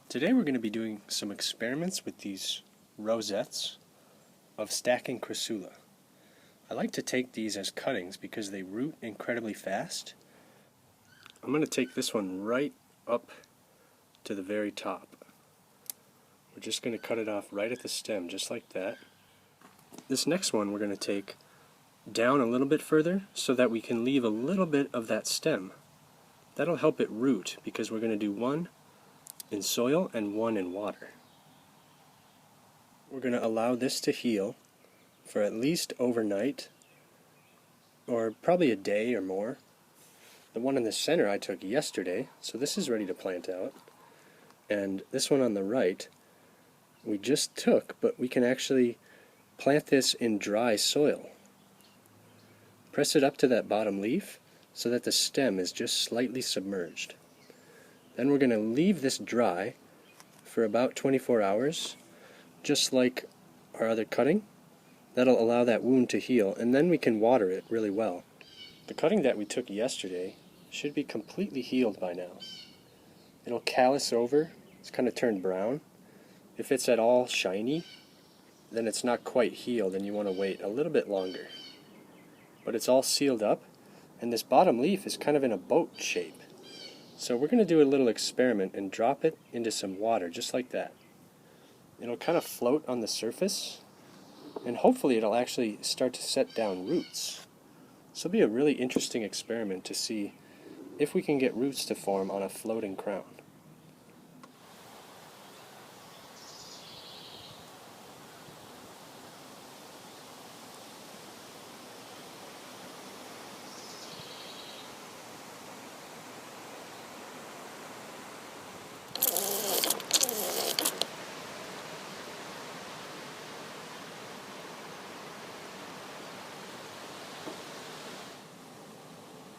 Today we're going to be doing some experiments with these rosettes of stacking Crassula. I like to take these as cuttings because they root incredibly fast. I'm going to take this one right up to the very top. We're just going to cut it off right at the stem, just like that. This next one we're going to take down a little bit further so that we can leave a little bit of that stem. That'll help it root because we're going to do one in soil and one in water. We're going to allow this to heal for at least overnight, or probably a day or more. The one in the center I took yesterday, so this is ready to plant out. And this one on the right we just took, but we can actually plant this in dry soil. Press it up to that bottom leaf so that the stem is just slightly submerged. Then we're going to leave this dry for about 24 hours, just like our other cutting. That'll allow that wound to heal, and then we can water it really well. The cutting that we took yesterday should be completely healed by now. It'll callus over, it's kind of turned brown. If it's at all shiny, then it's not quite healed and you want to wait a little bit longer. But it's all sealed up, and this bottom leaf is kind of in a boat shape. So we're going to do a little experiment and drop it into some water, just like that. It'll kind of float on the surface, and hopefully it'll actually start to set down roots. This will be a really interesting experiment to see if we can get roots to form on a floating crown.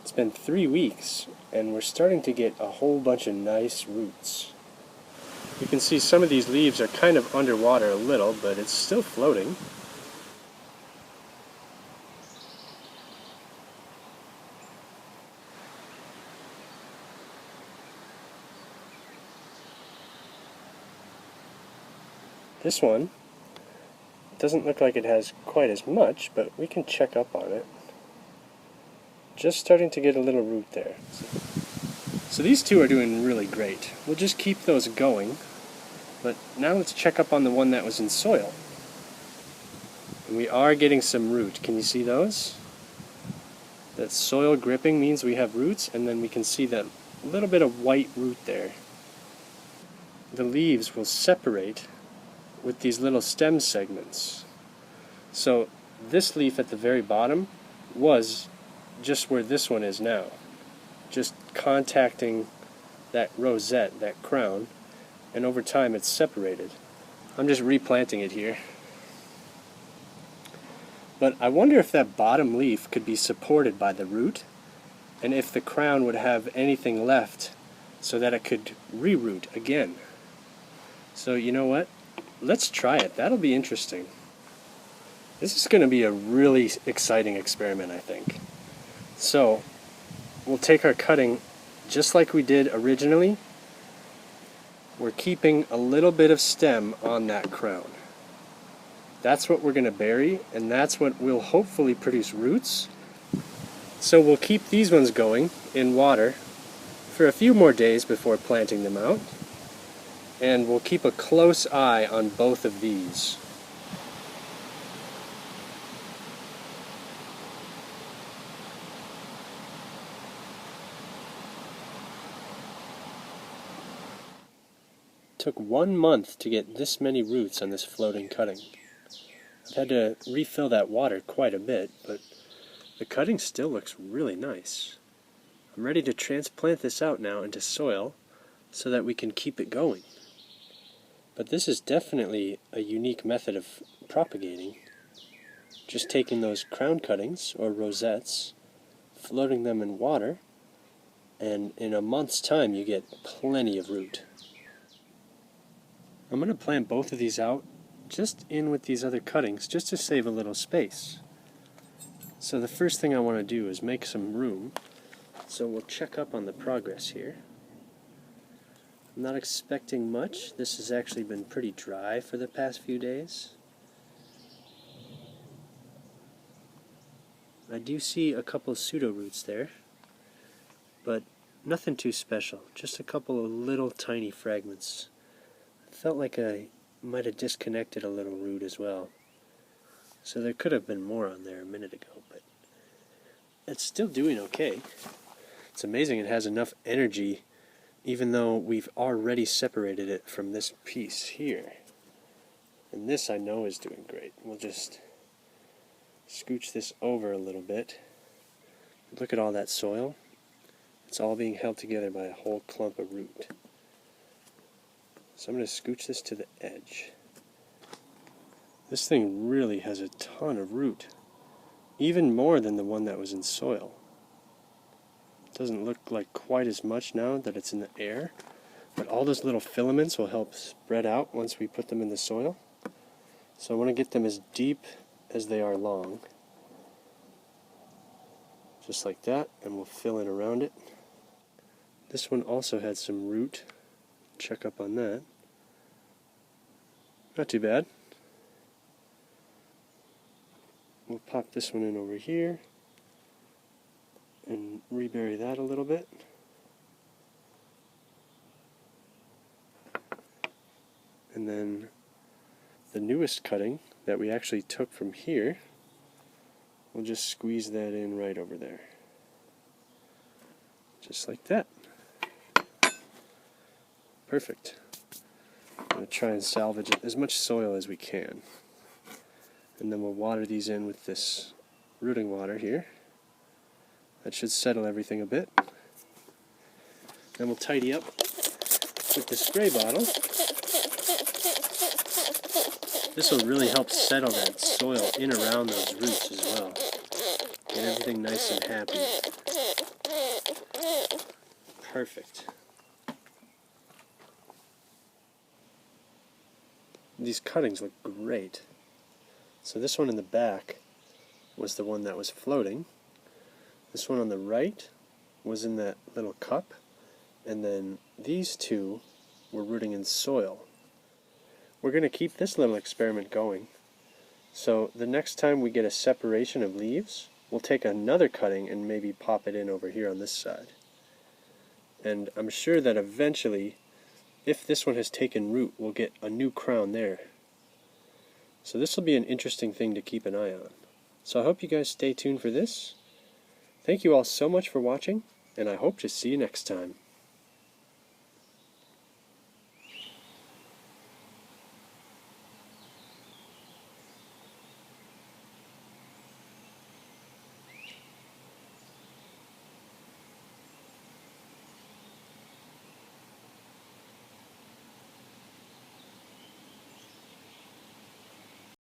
It's been 3 weeks, and we're starting to get a whole bunch of nice roots. You can see some of these leaves are kind of underwater a little, but it's still floating. This one doesn't look like it has quite as much, but we can check up on it. Just starting to get a little root there. So these two are doing really great. We'll just keep those going, but now let's check up on the one that was in soil. And we are getting some root. Can you see those? That soil gripping means we have roots, and then we can see that little bit of white root there. The leaves will separate with these little stem segments. So this leaf at the very bottom was just where this one is now, just contacting that rosette, that crown, and over time it's separated. I'm just replanting it here. But I wonder if that bottom leaf could be supported by the root, and if the crown would have anything left so that it could reroot again. So you know what? Let's try it. That'll be interesting. This is going to be a really exciting experiment, I think. So, we'll take our cutting just like we did originally. We're keeping a little bit of stem on that crown. That's what we're going to bury, and that's what will hopefully produce roots. So we'll keep these ones going in water for a few more days before planting them out. And we'll keep a close eye on both of these. It took 1 month to get this many roots on this floating cutting. I've had to refill that water quite a bit, but the cutting still looks really nice. I'm ready to transplant this out now into soil so that we can keep it going. But this is definitely a unique method of propagating. Just taking those crown cuttings, or rosettes, floating them in water, and in a month's time you get plenty of root. I'm going to plant both of these out just in with these other cuttings, just to save a little space. So the first thing I want to do is make some room, so we'll check up on the progress here. I'm not expecting much. This has actually been pretty dry for the past few days. I do see a couple of pseudo roots there, but nothing too special. Just a couple of little tiny fragments. I felt like I might have disconnected a little root as well. So there could have been more on there a minute ago, but it's still doing okay. It's amazing it has enough energy even though we've already separated it from this piece here. And this I know is doing great. We'll just scooch this over a little bit. Look at all that soil. It's all being held together by a whole clump of root. So I'm going to scooch this to the edge. This thing really has a ton of root. Even more than the one that was in soil. It doesn't look like quite as much now that it's in the air, but all those little filaments will help spread out once we put them in the soil. So I want to get them as deep as they are long. Just like that, and we'll fill in around it. This one also had some root. Check up on that. Not too bad. We'll pop this one in over here and rebury that a little bit. And then the newest cutting that we actually took from here, we'll just squeeze that in right over there. Just like that. Perfect. I'm going to try and salvage as much soil as we can. And then we'll water these in with this rooting water here. That should settle everything a bit. Then we'll tidy up with the spray bottle. This will really help settle that soil in around those roots as well. Get everything nice and happy. Perfect. These cuttings look great. So this one in the back was the one that was floating. This one on the right was in that little cup. And then these two were rooting in soil. We're going to keep this little experiment going. So the next time we get a separation of leaves, we'll take another cutting and maybe pop it in over here on this side. And I'm sure that eventually, if this one has taken root, we'll get a new crown there. So this will be an interesting thing to keep an eye on. So I hope you guys stay tuned for this. Thank you all so much for watching, and I hope to see you next time.